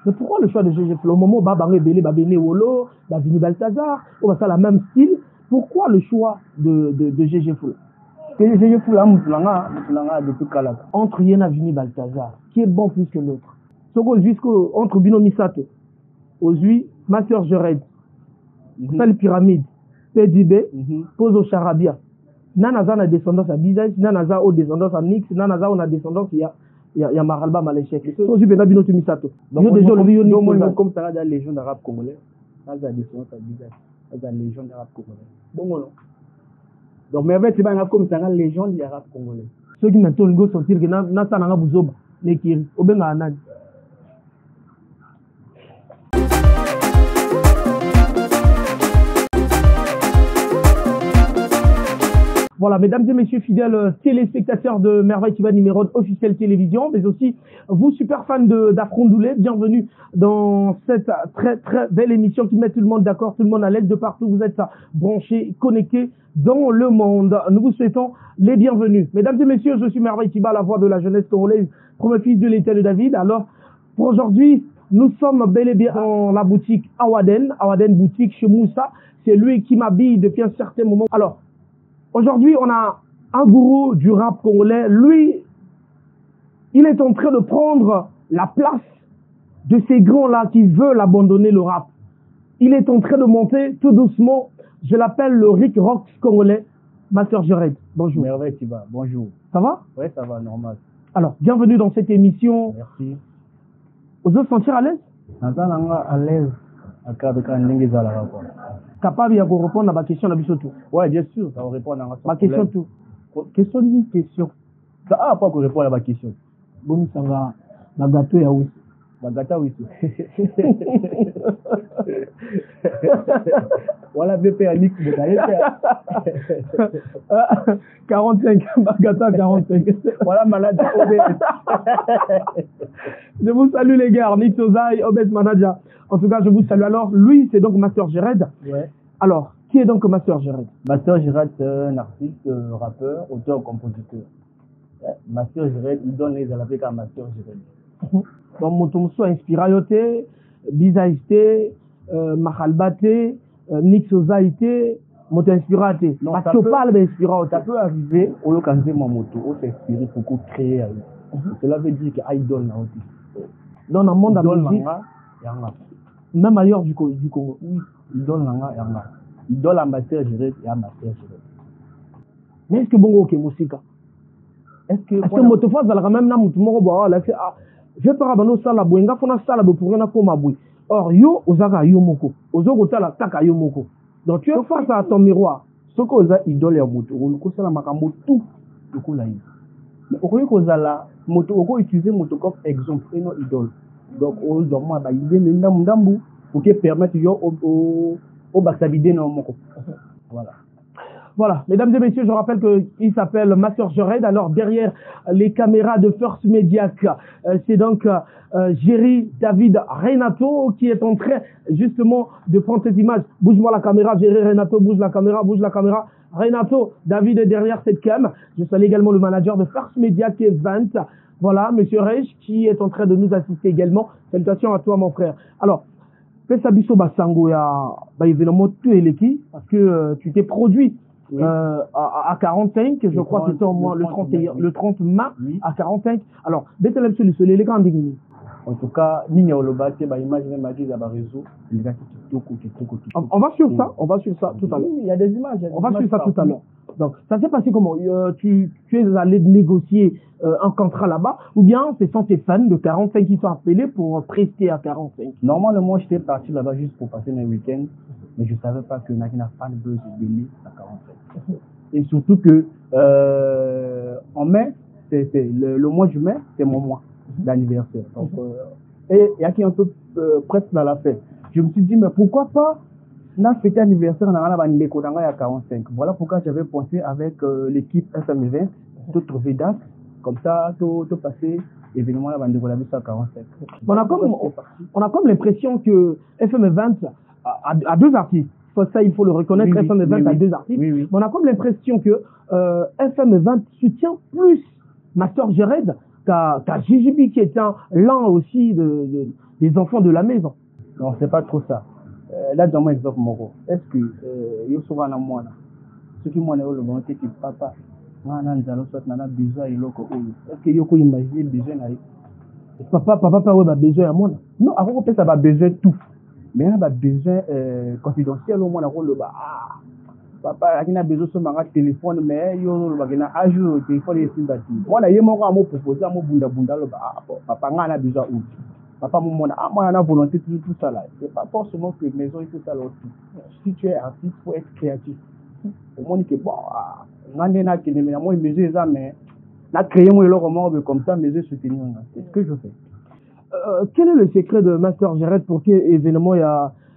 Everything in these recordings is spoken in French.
Mais pourquoi le choix de GG Flow? Au moment où Babangé Belé, Babéné Wolo, Vini Balthazar, on va faire la même style. Pourquoi le choix de GG Flow? GG Flow, là, Moutulanga depuis Kalaka. Entre Yena Vini Balthazar, qui est bon plus que l'autre? Entre Bino Misato, Ozui, Master Jared, Sal Pyramide, PDB, Pozo Charabia. Nanaza a descendance à Bizaj, Nanaza a descendance à Nix, Nanaza a descendance il y a Maralba Maléchek. Ozui Benabino Misato. Donc, comme ça, la Légion d'Arabe congolais, ça a descendance à Bizaj, ça a Légion d'Arabe congolais. Bon, non. Donc, mais avec ça, comme ça, la Légion d'Arabe congolais. Ceux qui maintenant go sentir que Nasa Nanga Bouzoba, Nekiri, Obenga Anan. Voilà, mesdames et messieurs fidèles téléspectateurs de Merveille Tiba numéro officiel télévision, mais aussi vous super fans d'Afrondoulé, bienvenue dans cette très très belle émission qui met tout le monde d'accord, tout le monde à l'aise de partout. Vous êtes branchés, connectés dans le monde. Nous vous souhaitons les bienvenus. Mesdames et messieurs, je suis Merveille Tiba, la voix de la jeunesse congolaise, premier fils de l'État de David. Alors, pour aujourd'hui, nous sommes bel et bien dans la boutique Awaden boutique chez Moussa. C'est lui qui m'habille depuis un certain moment. Alors, aujourd'hui, on a un gourou du rap congolais. Lui, il est en train de prendre la place de ces grands-là qui veulent abandonner le rap. Il est en train de monter tout doucement. Je l'appelle le Rick Rock congolais, Master Jared. Bonjour. Merveille Tiba, bonjour. Ça va? Oui, ça va, normal. Alors, bienvenue dans cette émission. Merci. Vous vous sentir à l'aise? À l'aise. Capable de répondre à ma question à Bissotou. Oui, bien sûr, ça va répondre à ma question. Tout. Question d'une question. Ça a pas pour répondre à ma question. Bon, ça va. Ma gâteau est où? Ma gâteau, oui. Voilà, BP Alix, 45, ma gâteau 45. Voilà, manager OBS. Je vous salue les gars, Nix Ozaï, OBS manager. En tout cas, je vous salue. Alors, lui, c'est donc Master Jared. Ouais. Alors, qui est donc Master Jared? Master Jared, c'est un artiste, rappeur, auteur, compositeur. Ouais. Master Jared, il donne les alapés à Master Jared. Donc, Motomso inspiré, Bizaïté, Mahalbate, Nix Ozaïté, Moto inspiré. Non, parce que parle d'inspiré. Ça peut arriver au local de Mamoto, on s'inspire pour qu'on crée. Cela veut dire qu'il donne la haute. Dans le monde de la musique, même ailleurs du Congo. Oui, il donne la yanga. Il donne la Master Jared et la Master Jared. Mais est-ce que bon ok musique? Est-ce que moto fois dans la même na mutu moko bo là c'est je peux rabano sala boenga fona sala bo pour na koma boui. Or yo ozaka yo moko. Ozoko tala taka yo moko. Donc tu es face à ton miroir. Soko oza idole ya moto, ko sala makambo tout lokola yi. Mais okoyi kozala moto oko utiliser moto comme exemple et non idole. Donc on doit ba idée ndambu pour que permettre yo au bakabide na moko. Voilà. Voilà, mesdames et messieurs, je rappelle qu'il s'appelle Master Jared. Alors derrière les caméras de First Media, c'est donc Jerry David Renato qui est en train justement de prendre cette image. Bouge-moi la caméra, Jerry Renato, bouge la caméra, Renato, David est derrière cette cam. Je salue également le manager de First Media qui est Vance. Voilà, monsieur Reich qui est en train de nous assister également. Salutations à toi mon frère. Alors, Pesabiso Basango ya évidemment tu es l'équipe parce que tu t'es produit. Oui. À 45, je crois que c'était au moins le 30 mai à 45. Alors, en tout cas, on va suivre ça tout à l'heure. Il y a des images. On va suivre ça tout à l'heure. Donc, ça s'est passé comment? Tu es allé négocier un contrat là-bas ou bien ce sont tes fans de 45 qui sont appelés pour prester à 45? Normalement, moi, j'étais parti là-bas juste pour passer un week-end, mais je ne savais pas que Nakina fan buzz de à 45. Et surtout que en mai, c'est le mois de mai, c'est mon mois d'anniversaire. Donc, et il y a qui un peu presque dans la fête. Je me suis dit, mais pourquoi pas na fête anniversaire dans la 45. Voilà pourquoi j'avais pensé avec l'équipe FM20 de trouver date, comme ça, tout passer événement là à 45. On a comme l'impression que FM20 a deux artistes. Ça, il faut le reconnaître, oui, FM20 a deux artistes. Oui. On a comme l'impression que FM20 soutient plus Master Jared t'as Gigibi qui est l'un aussi des enfants de la maison. Non, c'est pas trop ça. Là, dans mon exemple, est-ce que yo souvent na moi ce qui moi le bon que papa na nzalo soit na besoin iloko oyo. Est-ce que yo ko imaginer besoin na papa ouais ba besoin à moi. Non, avant peut-être ça va besoin tout. Mais on a besoin confidentiel au moins le papa a besoin de son téléphone mais yo le bagana a jour téléphone est sur batterie. Moi là yemo ko amo proposer amo bunda le papa nga a besoin ou papa moi on a volonté tout ça là. C'est pas forcément que maison il faut ça là. Si tu es artiste faut être créatif. Au moins que bon ngane na kene mais moi maison ça mais na créer moi le roman comme ça maison soutenir. C'est ce que je fais. Quel est le secret de Master Jared pour quel événement il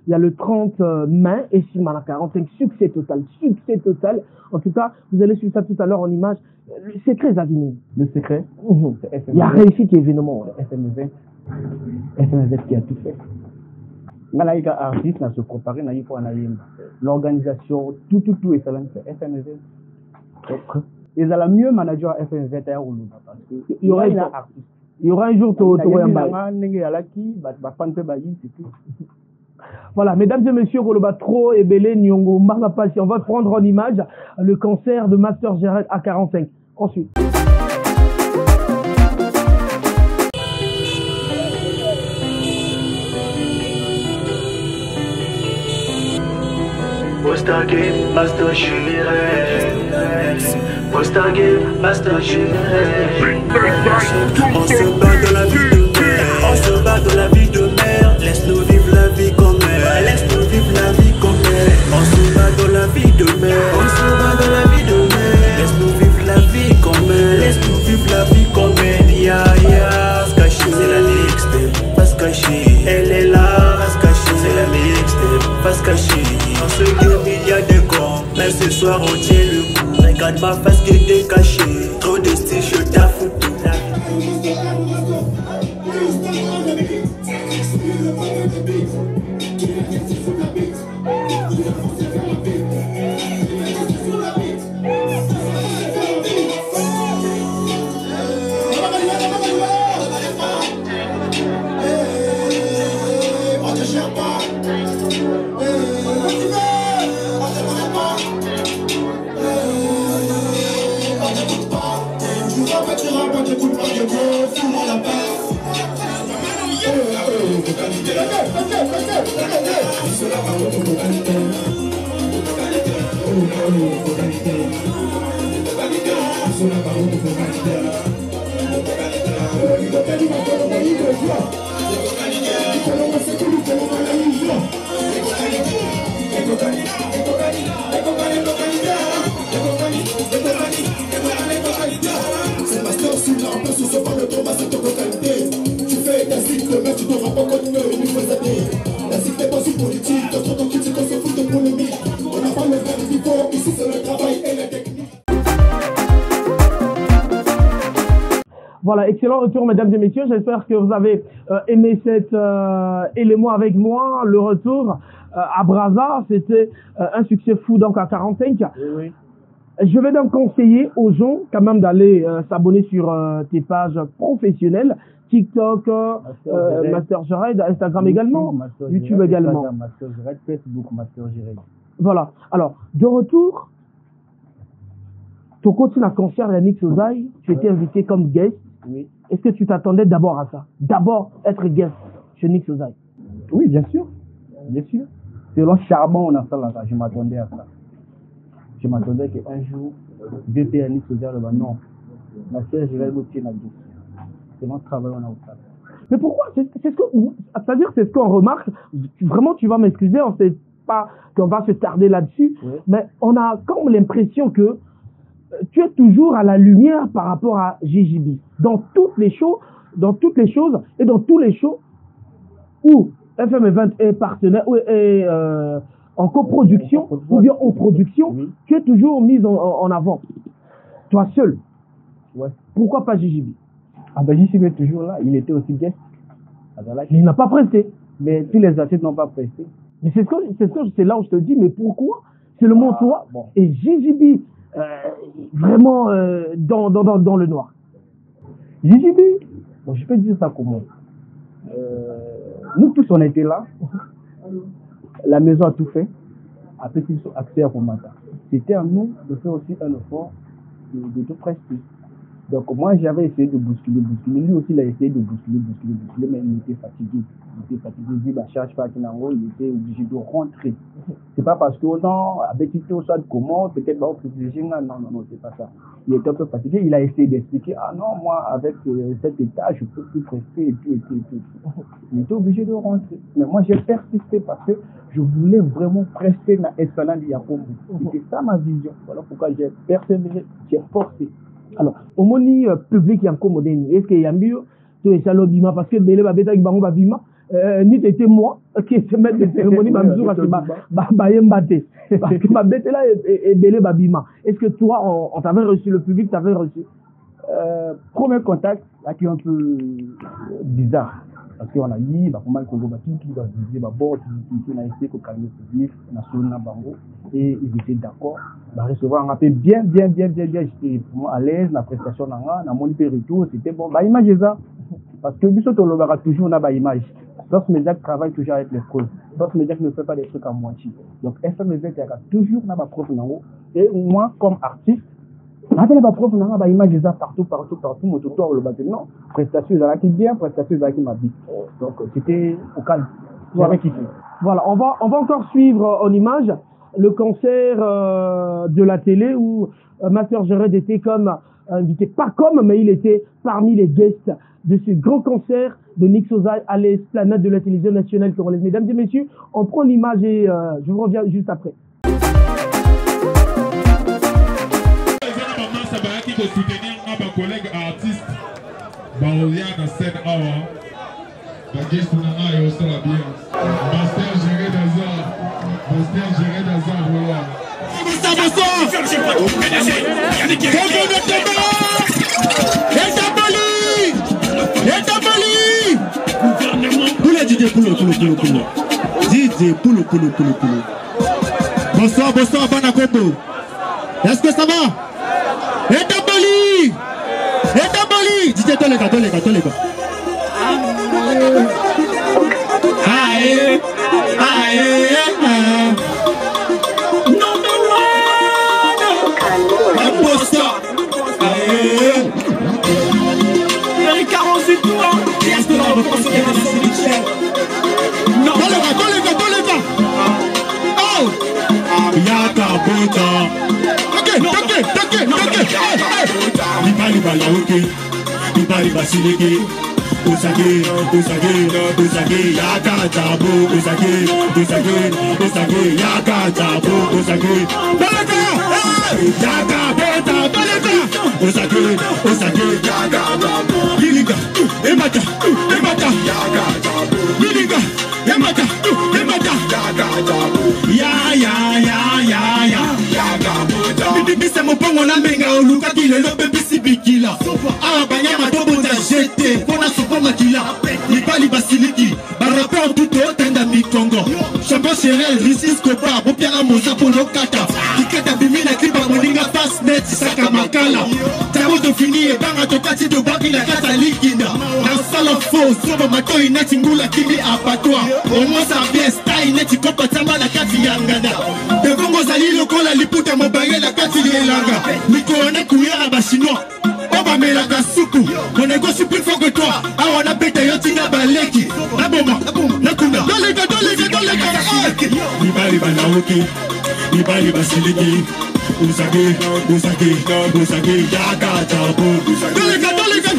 y a le 30 mai et Simana 45, succès total. En tout cas, vous allez suivre ça tout à l'heure en image. Le secret, Zagini. Le secret, c'est FMZ. Il y a réussi qui événement. FMZ qui a tout fait. Nalaïka artiste n'a se préparé, n'a pas l'organisation, tout est ça FMZ. Ils ont la mieux manager à FMZ parce que il y aura un artiste. Il y aura un jour Voilà, mesdames et messieurs, Goloba Tro et Belé Nyongo Marapasi, on va prendre en image le concert de Master Jared à 45. Ensuite. Posta Game, Master Jared. Posta Game, Master Jared. On se bat de la vie de mère. On se bat de la vie de mère. Laisse-nous vivre la vie comme elle. Laisse-nous vivre la vie comme elle. On se bat de la vie de mère. On se bat de la vie de mère. Laisse-nous vivre la vie comme elle. Laisse-nous vivre la vie comme elle. Ya ya, Skashi, c'est la mixtape. Pas Skashi, elle est là. Pas Skashi, c'est la mixtape. Pas Skashi. On se game, il y a des cons. Mais ce soir on tient le coup. Regarde ma face qui est cachée. Trop de style, je t'affoutre. Voilà, excellent retour, mesdames et messieurs. J'espère que vous avez aimé cet élément avec moi. Le retour à Brazza, c'était un succès fou donc à 45. Oui. Je vais donc conseiller aux gens quand même d'aller s'abonner sur tes pages professionnelles, TikTok, Master Jared, Instagram également, YouTube également. Master Jared, Facebook, Master Jared. Voilà. Alors, de retour, ton continue à concert Yannick Sozai, tu étais invité comme guest. Oui. Est-ce que tu t'attendais d'abord à ça? D'abord être guest chez Nick Sozai? Oui, bien sûr. Bien sûr. C'est le charbon, on a ça là, je m'attendais à ça. Je m'attendais qu'un jour, VP Yannick Sozai, non. Ma sœur, je vais le tirer la guest. C'est mon travail, on a au travail. Mais pourquoi? C'est-à-dire, c'est ce qu'on remarque. Vraiment, tu vas m'excuser, on ne sait pas qu'on va se tarder là-dessus. Oui. Mais on a comme l'impression que tu es toujours à la lumière par rapport à Gigibi. Dans toutes les choses et dans tous les shows où FM Event est partenaire ou est en coproduction ou bien en production, oui. Tu es toujours mise en avant. Toi seul. Ouais. Pourquoi pas Gigibi? Ah ben Gigibi est toujours là. Il était aussi guest. Mais il n'a pas prêté. Mais tous les artistes n'ont pas prêté. Mais c'est là où je te dis, mais pourquoi? C'est le monde toi bon. Et Gigibi vraiment dans le noir. JJB, bon, je peux dire ça comment. Nous tous, on était là. La maison a tout fait. Après, ils sont accès à Komata. C'était à nous de faire aussi un effort de tout prester. Donc moi j'avais essayé de bousculer. Lui aussi il a essayé de bousculer, mais il était fatigué. Vu la charge par Kinango, il était obligé de rentrer. C'est pas parce que non, avec Tito, ça comment, peut-être va privilégier. Non, c'est pas ça. Il était un peu fatigué, il a essayé d'expliquer, ah non, moi avec cet état, je peux plus prester et tout. Il était obligé de rentrer. Mais moi j'ai persisté parce que je voulais vraiment prester dans l'Esplanade de Yakombo. C'était ça ma vision. Voilà pourquoi j'ai persévéré, j'ai forcé. Alors, au moni public y a encore moderne. Est-ce qu'il y a mieux que les salobima parce que Bélé Babeta qui bango babima ni c'était moi qui était maître de cérémonie mamzou parce que bayembate parce que Babeta là et Bélé babima. Est-ce que toi on t'avait reçu, le public t'avait reçu? Premier contact là qui est un peu bizarre parce qu'on a dit bah comment Congo bah qui va dire bah bon on a essayé que calmer le public national bango et ils étaient d'accord bah recevoir un appel bien j'étais vraiment à l'aise la prestation na mon retour c'était bon bah image ça parce que biso to lobaka toujours na ba image Source Média travaille toujours avec les preuves. Source Média ne fait pas des trucs à moitié. Donc FM Média toujours na ba preuve nango et moi comme artiste après la preuve n'a pas image ça partout mon tuteur le bâtiment non prestation là qui bien prestation là qui m'a dit donc c'était au calme j'avais kiffé. Voilà, on va encore suivre en image le concert de la télé où Master Jared était comme invité, pas comme mais il était parmi les guests de ce grand concert de Nick Sozai à l'esplanade de la télévision nationale congolaise. Mesdames et messieurs, on prend l'image et je vous reviens juste après. De soutenir ma collègue artiste Baolia dans scène awa Bagis Tunanga et Ostra bien Master géré d'Azar voilà Bonsoir Banakombo. Est-ce que ça va? Etaboli! Dis-toi les gars. Aïe! Number one! Impostor! Aïe! Eric 48 toi! Est-ce que là on va consommer la sélection? Non! Dans les gars! Oh! Yaka Bota! Ibali basileke Osage yaka jabo Osage yaka jabo Osage Balaka yaka beta balaka Osage yaka jabo Biliga emata yaka jabo Biliga emata yaka jabo ya bibisa mopongo na mbenga olukaki lelo bebisi bikila awa banyama tobonza jete mpona sopo makila mibali basiliki baraper tuto otenda mikongo champion sherel risis kopa bopianga moza polokata kikata bimi na klipa moninga pasnet saka makala tabo tofini ebanga tokati tobaki na kata likinda na sala fo sobo matoi neti ngula kimi abattoir omosa bien style neti kopa tamba na kati ya nganda dekongo zali lokola liputa mobange na kati lelanga mikolo na kuyera bachinois obamelaka suku monégocie plus fort que toi awa na peta yo tinga baleki naboma nakunda doleka mibali banaoki mibali basiliki usage yaka jabo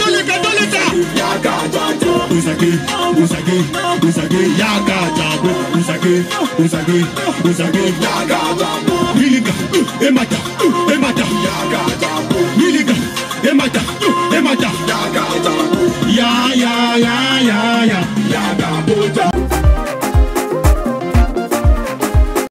doleka yaka jabo usage yaka jabo usage yaka jabo miliga emata yaka jabo miliga emata yaka jabo ya yaka bota.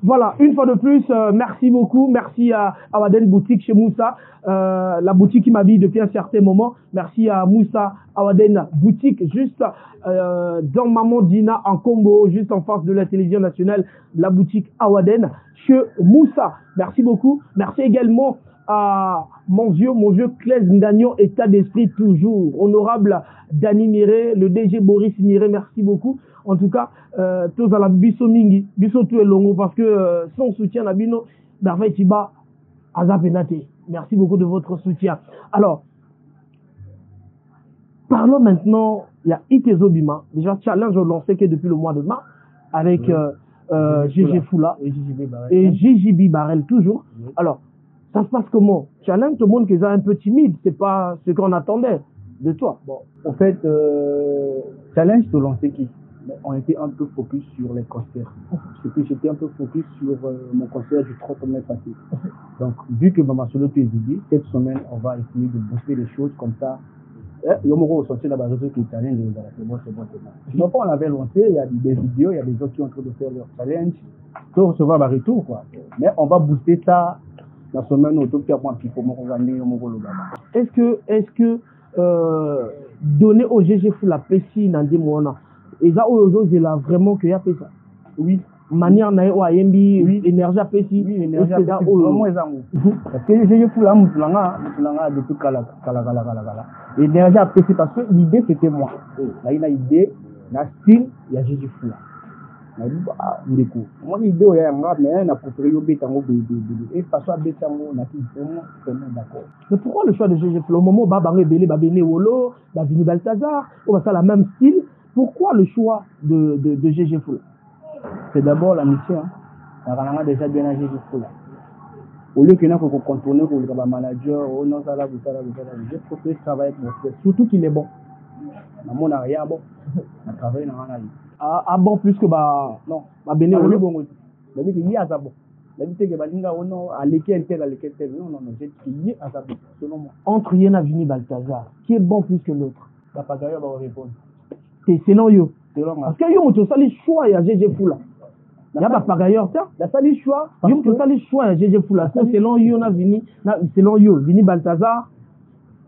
Voilà, une fois de plus, merci beaucoup. Merci à Awaden Boutique chez Moussa, la boutique qui m'habille depuis un certain moment. Merci à Moussa Awaden Boutique, juste dans Maman Dina en Combo, juste en face de la télévision nationale, la boutique Awaden chez Moussa. Merci beaucoup. Merci également à mon vieux Claise Ngagnon, état d'esprit toujours. Honorable Dani Miré, le DG Boris Miré, merci beaucoup. En tout cas, tous à la Bisso Mingi, Bisso tout est longo parce que son soutien à Bino, Merveille Tiba, Azapenate. Merci beaucoup de votre soutien. Alors, parlons maintenant, il y a Itezo Bima, déjà challenge lancé que depuis le mois de mars, avec GG Foula et JJB Barrel toujours. Oui. Alors, ça se passe comment? Challenge, tout le monde qui est un peu timide, c'est pas ce qu'on attendait de toi. Bon, en fait, challenge te lancer qui? On était un peu focus sur les concerts. J'étais un peu focus sur mon concert du 30 mai passé. Donc, vu que Maman Solo est vidé, cette semaine, on va essayer de booster les choses comme ça. Il y a un sorti là-bas, qui est challenge, c'est bon. Sinon, quand on l'avait lancé, il y a des vidéos, il y a des gens qui sont en train de faire leur challenge, pour recevoir un retour, quoi. Mais on va booster ça la semaine où tout le monde va gagner au Mongolo. Est-ce que donner au GG Fou la PCI dans des mois, et ça, aujourd'hui, là, vraiment qu'il y a fait ça? Oui. Manière na yo ayembi énergie apesi oui énergie apesi vraiment ezango parce que j'ai fou là mutulanga depuis kala énergie apesi parce que l'idée c'était moi là il a idée na style il y a j'ai fou là na dit bah ndeko moi l'idée ya nga mais na préféré yo betango et façon à betango na qui vraiment d'accord. Mais pourquoi le choix de GG Fou au moment où Babango Ebele Babene Wolo Vini Balthazar on va faire la même style, pourquoi le choix de GG Fou? C'est d'abord la mission. On a déjà bien agi jusqu'au là. Au lieu qu'il y ait qu'on contourne pour le manager, oh non, ça là, je préfère travailler avec mon frère. Surtout qu'il est bon. Mon arrière bon. On travaille dans la vie. Ah bon, plus que bah. Non. Bah, béné, on est bon. La vie qu'il y a ça bon. La vie que Balinga, oh non, à l'équerre tel. Non, j'ai qu'il y a ça bon, selon moi. Entre Yena Vini Balthazar, qui est bon plus que l'autre? La Pagayo va répondre. C'est selon yo. Parce que yo moto sali choix ya GG Fou là. Il y a pas pagailleur ça. La sali choix. Yo moto sali choix ya GG Fou là. Selon yo na Vini, selon yo Vini Balthazar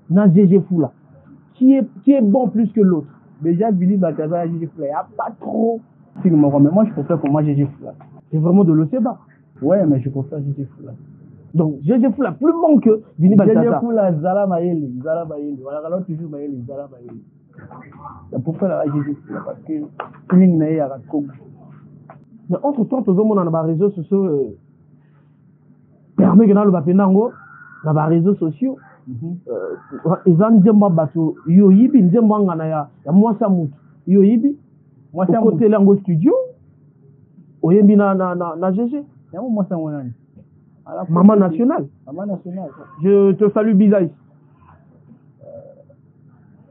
na GG Fou là. Qui est bon plus que l'autre? Déjà Vini Balthazar et GG Fou là, il y a pas trop. Mais moi je préfère pour moi GG Fou là. C'est vraiment de l'Océba. Ouais, mais je préfère GG Fou là. Donc GG Fou là plus bon que Vini Balthazar. GG Fou là Zala Mayele. Voilà, alors toujours Mayele, Zala Mayele. Pourquoi la GG Fou là parce que feeling na ya ko. Mais entre-temps, tout le monde dans les réseaux sociaux permet que dans le bapenango, dans les réseaux sociaux, ils ont dit que yo yibi nzemba ngana ya mwasa mutu yo yibi mwasa côté lango studio oyembi na GG ya mwasa ngona Maman Nationale. Je te salue Bizaïs.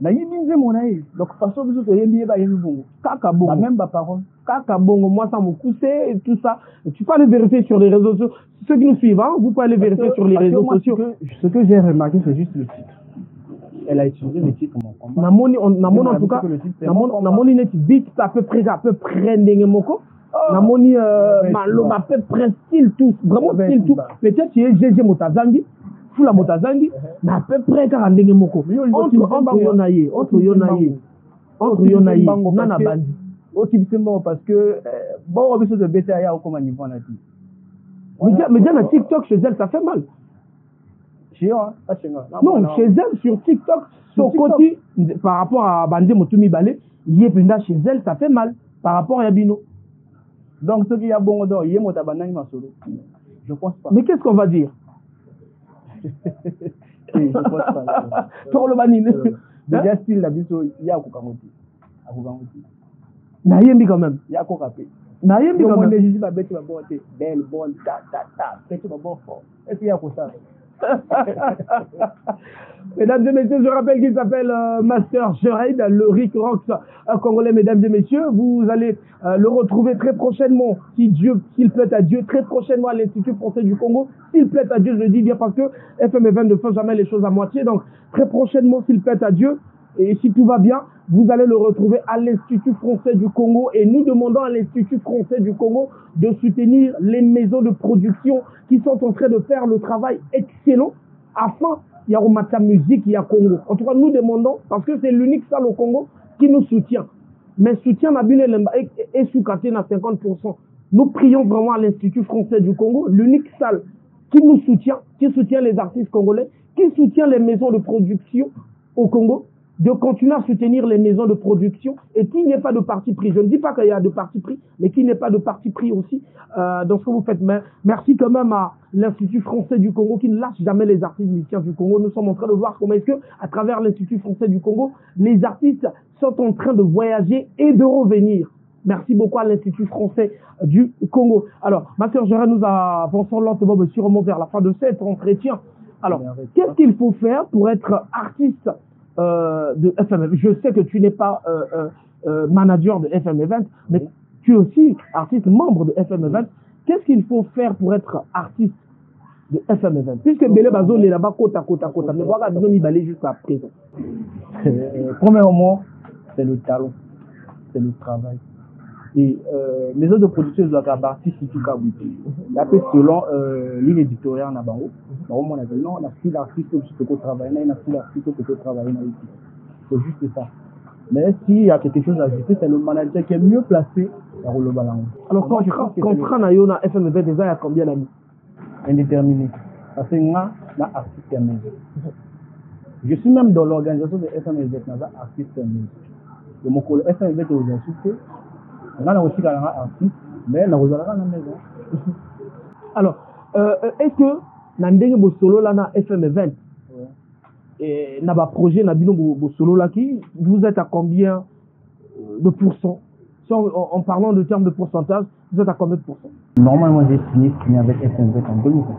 Na yibi nzemba nae donc façon biso to yembi ba yembi bongo kaka bongo même ba parole kaka bongo moi ça me coussait et tout ça. Tu peux aller vérifier sur les réseaux sociaux. Ceux qui nous suivent, hein, vous pouvez aller vérifier sur les réseaux sociaux. Ce que j'ai remarqué, c'est juste le titre. Elle a utilisé le titre mon combat. Namoni en tout cas, namoni net beat à peu près ndenge moko. Namoni malo à peu près style tout, vraiment style tout. Peut-être tu es GG Motazangi. Fula Motazangi, mais à peu près car ndenge moko. Entre yonaye, nana bandi. Parce que bon, on veut se de baisser à comme niveau on a dit. Mais dans TikTok chez elle, ça fait mal. Non, chez elle sur TikTok, son côté par rapport à Bandé Motumi Balé, il est plus chez elle, ça fait mal par rapport à Yabino. Donc ce qui y a bon d'or, il est Motabanani Masolo. Je pense pas. Mais qu'est-ce qu'on va dire? Je pense pas. Pour le banine. Déjà style la biso, il y a Kokamoti. Nayembi quand même. Il y a Kokapé. Nayembi quand même. Je dis pas bête, tu vas boire, belle, bonne, ta, tu vas boire fort. Est-ce qu'il y a quoi ça? Mesdames et messieurs, je rappelle qu'il s'appelle Master Jered, le Rick Rocks congolais. Mesdames et messieurs, vous allez le retrouver très prochainement, s'il plaît à Dieu, très prochainement à l'Institut français du Congo. S'il plaît à Dieu, je le dis bien parce que FM20 ne fait jamais les choses à moitié. Donc très prochainement, s'il plaît à Dieu, et si tout va bien, vous allez le retrouver à l'Institut français du Congo. Et nous demandons à l'Institut français du Congo de soutenir les maisons de production qui sont en train de faire le travail excellent afin il y a Omata Musique, il y a Congo. En tout cas, nous demandons, parce que c'est l'unique salle au Congo qui nous soutient. Mais soutien Nabine Lemba est sous-caté à 50%. Nous prions vraiment à l'Institut français du Congo, l'unique salle qui nous soutient, qui soutient les artistes congolais, qui soutient les maisons de production au Congo, de continuer à soutenir les maisons de production et qu'il n'y ait pas de parti pris. Je ne dis pas qu'il y a de parti pris, mais qu'il n'y ait pas de parti pris aussi dans ce que vous faites. Mais merci quand même à l'Institut français du Congo qui ne lâche jamais les artistes musiciens du Congo. Nous sommes en train de voir comment est-ce que, à travers l'Institut français du Congo, les artistes sont en train de voyager et de revenir. Merci beaucoup à l'Institut français du Congo. Alors, ma sœur Gérard, nous avançons lentement, mais sûrement vers la fin de cet entretien. Alors, qu'est-ce qu'il faut faire pour être artiste de FM? Je sais que tu n'es pas manager de FM Event, mais tu es aussi artiste, membre de FM Event. Qu'est-ce qu'il faut faire pour être artiste de FM Event? Puisque Bélé Bazo est là-bas côte à côte, mais voilà, nous sommes allés jusqu'à présent. Premièrement, c'est le talent, c'est le travail. Et maison de production doit partir si tu as après selon ligne éditoriale en Abango, on a dit non, on a si l'artiste qui peut travailler, on a si l'artiste qui peut travailler dans l'équipe. C'est juste ça. Mais s'il y a quelque chose à ajouter, c'est le manager qui est mieux placé à rouler le ballon. Alors quand contrat na yo na FMV déjà il y a combien d'années? Indéterminé. Parce que moi, je suis artiste à maison. Je suis même dans l'organisation de FMV, je suis artiste à maison. Et mon collègue FMV est aux insultés. On a aussi un artiste, mais on a la maison. Alors, est-ce que Nandenge Bosolo là na FM Event et na ba projet na bino Bosolo là qui vous êtes à combien de pourcents? En parlant de termes de pourcentage, vous êtes à combien de pourcents? Normalement, j'ai signé avec FM Event en 2024.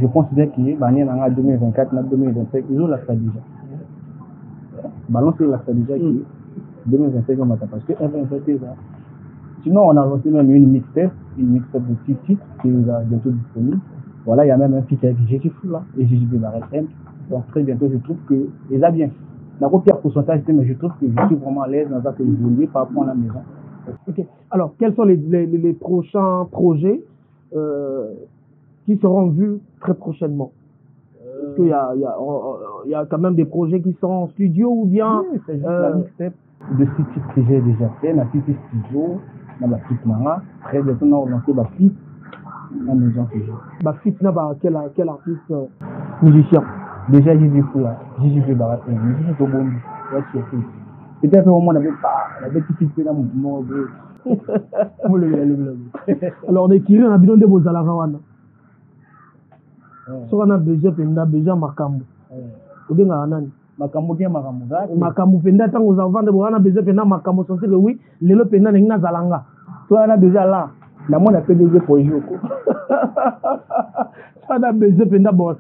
Je considère qu'il y a en 2024, en 2025, ils ont la stratégie. Balancer la stratégie qui 2025 parce que FM là. Sinon, on a lancé même une mixtape de 6 titres qui est bientôt disponible. Voilà, il y a même un feat avec Jésus Fou là et Jésus Barret M. Donc très bientôt, je trouve que il a bien. La copier pourcentage, mais je trouve que je suis vraiment à l'aise dans ça que évoluer par rapport à la maison. Ok. Alors, quels sont les prochains projets qui seront vus très prochainement? Est-ce qu'il y a quand même des projets qui sont en studio ou bien oui, c'est juste la mixtape de 6 titres que j'ai déjà fait, la petite studio, dans la petite mara. Très bientôt, on a lancé la petite la maison que j'ai. Bah, fit, quel artiste musicien? Déjà, Jésus Fou là, Jésus Barret M. Jésus Fou bon, ouais, surtout. Peut-être au moment, on avait tout fait dans mon moment. Alors, on est tiré, on a besoin de vos alarawana. So, on a besoin makambo. Ou bien, on a makambo ke makambo makambo penda tango za vendre bona besoin penda makambo sense que oui lelo penda ninga zalanga so ana déjà là na mona pe deux projet ko ça na besoin penda bon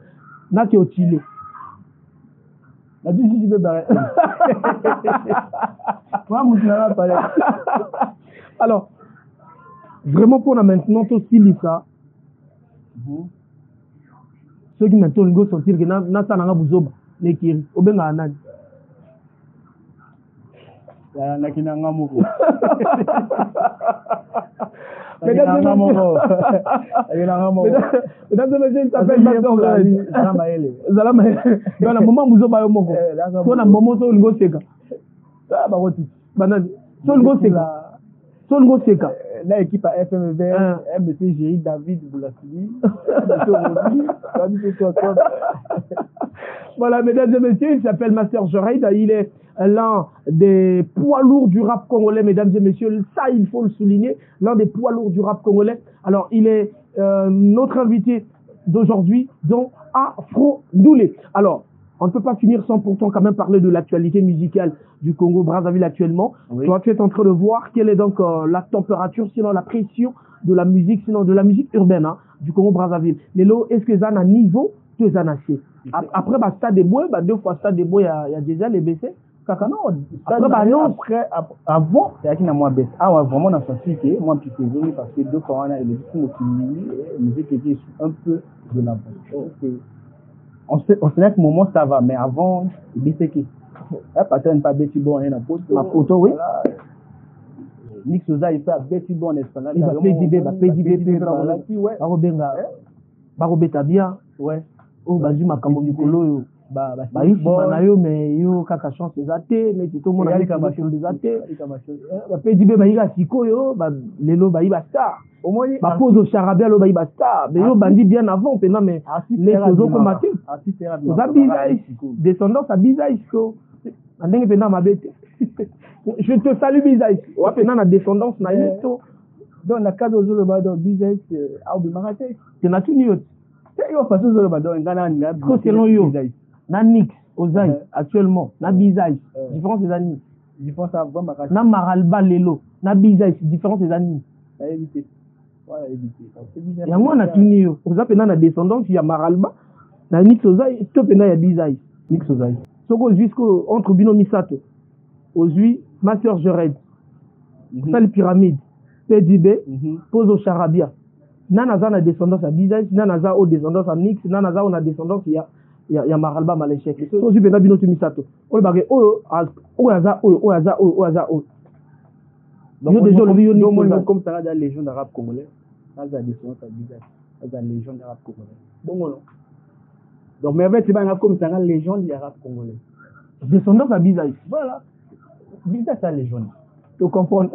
na ki otile na dit si be bare moi mon na parler. Alors vraiment pour maintenant tout style ça ceux qui maintenant go sortir que na ça na buzoba Nekiri, obenga anani. Na kinanga moko. Mesdames et messieurs, il s'appelle Zalamaele. Zalamaele. Dans le moment où vous avez moko. Dans le moment où vous seka. Ça va roti. Banane. Son seka. Son seka. La équipe à FMV, monsieur Géry David Boulassili. Voilà, mesdames et messieurs, il s'appelle Master Joreid. Il est l'un des poids lourds du rap congolais, mesdames et messieurs. Ça, il faut le souligner. L'un des poids lourds du rap congolais. Alors, il est notre invité d'aujourd'hui, donc Afro Ndoulé. Alors, on ne peut pas finir sans pourtant quand même parler de l'actualité musicale du Congo-Brazzaville actuellement. Oui. Toi, tu es en train de voir quelle est donc la température, sinon la pression de la musique, sinon de la musique urbaine du Congo-Brazzaville. Mais là, est-ce que ça a un niveau que ça a assez? Après, bah, Stade des Bois, bah, 2 fois Stade des Bois, il y a déjà les BC. Non, après, bah, non, après, avant, il y a qui n'a moins baissé. Ah, ouais, vraiment, on a senti que moi, je suis venu parce que 2 fois, on a les musique qui est un peu de la on sait à ce moment ça va, mais avant, il dit que patron pas Betty Bon en photo, oui. Nick Souza il fait Betty Bon en espagnol. Il va PDB, Barobeta bien, ouais. Oh, bazu makambo mikolo yo. Ba ici na yo mais yo kaka chance ezate, mais tout le monde a des até. Ba PDB ba ira siko yo, ba lelo ba iba star. Au moins, Bah, pose au charabia, le baïba star. Mais yo, bandit bien avant, pendant, mais les choses ont maté. Vous avez bisaïs. Descendance à bisaïs, quoi. Je te salue, bisaïs. Ouais, pendant la descendance, na yeto. Donc, la case aux le bado, bisaïs, a oublié maraté. C'est na tout niot. C'est yo, parce que le bado, en Ghana, il y a selon yo. Na nix, aux aïs, actuellement. Na bisaïs. Différence des amis. Différence à voir maraté. Na maralba lelo. Na bisaïs. Différence des amis. Ça évité. Voilà, éviter. Il y a moi, on a tout nié. Vous avez la descendance, il y a Maralba, na Nix Ozaï, top et il y a Bizaï. Nix Ozaï. Ce qu'on jusqu'au entre Binomi Sato, Ozui, Master Jered, Salle Pyramide, PDB, pose au Charabia. Nanaza na descendance à Bizaï, Nanaza au descendance à Nix, Nanaza on a descendance, il y a Maralba Maléchek. Ozui Bena Binomi Sato. On le bague, Oaza. Donc, déjà, le comme ça, la Légion d'Arabes congolais, la descendance à Bizaï, la Légion d'Arabes congolais. Bon, non. Donc, mais avec ça, comme ça, la Légion d'Arabes congolais. Descendance à Bizaï. Voilà. Bizaï, c'est la Légion. Tu comprends?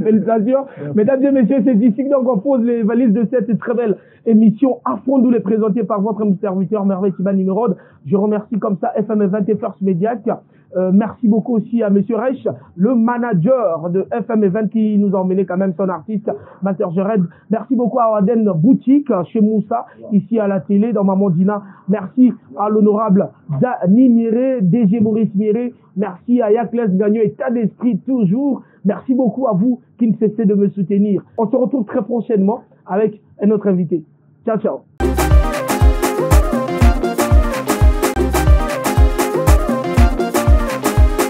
Félicitations. Mesdames et messieurs, c'est ici donc on pose les valises de cette très belle émission Affronte-nous, présentée par votre serviteur Merveille Tiba Nimérode. Je remercie comme ça FM20 et First Mediac. Merci beaucoup aussi à Monsieur Reich, le manager de FM20 qui nous a emmené quand même son artiste, Master Jered. Merci beaucoup à Aden Boutique, chez Moussa, ici à la télé, dans Mamandina. Merci à l'honorable Dani Miré, DG Maurice Miré. Merci à Yakles Gagnon, état d'esprit toujours. Merci beaucoup à vous qui ne cessez de me soutenir. On se retrouve très prochainement avec un autre invité. Ciao, ciao.